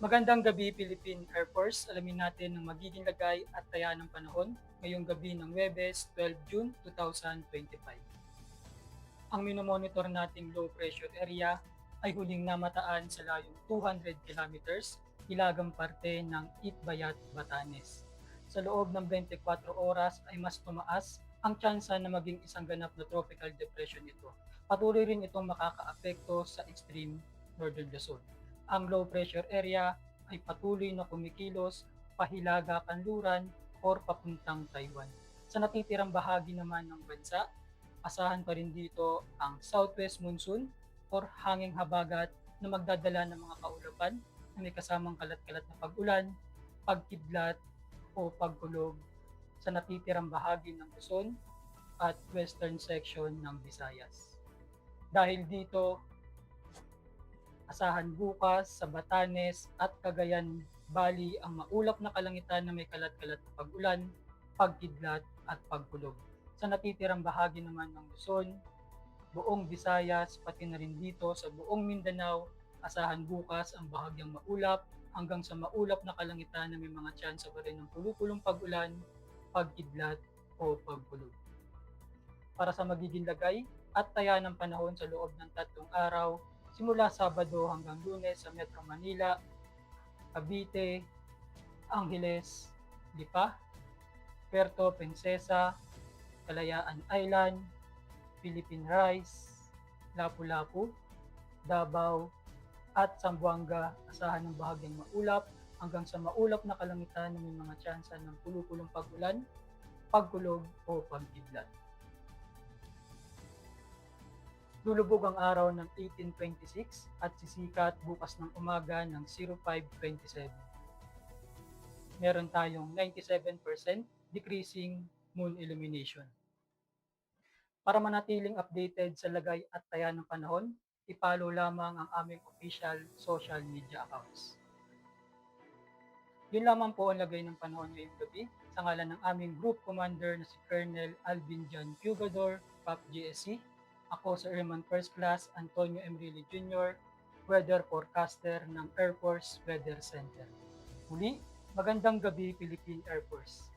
Magandang gabi, Philippine Air Force. Alamin natin ang magiging lagay at taya ng panahon ngayong gabi ng Huwebes, 12 June 2025. Ang minomonitor nating low pressure area ay huling namataan sa layong 200 kilometers hilagang parte ng Itbayat, Batanes. Sa loob ng 24 oras ay mas tumaas ang tsansa na maging isang ganap na tropical depression ito. Patuloy rin itong makakaapekto sa extreme northern Luzon. Ang low pressure area ay patuloy na kumikilos pahilaga kanluran or papuntang Taiwan. Sa natitirang bahagi naman ng bansa, asahan pa rin dito ang southwest monsoon or hanging habagat na magdadala ng mga kaulapan na may kasamang kalat-kalat na pag-ulan, pagkidlat o pagkulog sa natitirang bahagi ng Luzon at western section ng Visayas. Dahil dito, asahan bukas sa Batanes at Cagayan Valley ang maulap na kalangitan na may kalat-kalat na pag-ulan, pagkidlat at pagkulog. Sa natitirang bahagi naman ng Luzon, buong Visayas, pati na rin dito sa buong Mindanao, asahan bukas ang bahagyang maulap hanggang sa maulap na kalangitan na may mga tsansa pa rin ng pulupulong pag-ulan, pagkidlat o pagkulog. Para sa magiging lagay at taya ng panahon sa loob ng 3 araw, simula Sabado hanggang Lunes sa Metro Manila, Cavite, Angeles, Lipa, Puerto Princesa, Kalayaan Island, Philippine Rice, Lapu-Lapu, Davao, at Zamboanga. Asahan ng bahagyang maulap hanggang sa maulap na kalangitan na may mga tsansa ng pulupulong pag-ulan, pagkulog o pagkidlat. Lulubog ang araw ng 18:26 at sisikat bukas ng umaga ng 05:27. Meron tayong 97% decreasing moon illumination. Para manatiling updated sa lagay at taya ng panahon, i-follow lamang ang aming official social media accounts. Yun lamang po ang lagay ng panahon ngayong gabi sa ngalan ng aming Group Commander na si Colonel Alvin John Pugador, PAP GSC. Ako sa Airman First Class Antonio Emrilio Jr., Weather Forecaster ng Air Force Weather Center. Muli, magandang gabi Philippine Air Force.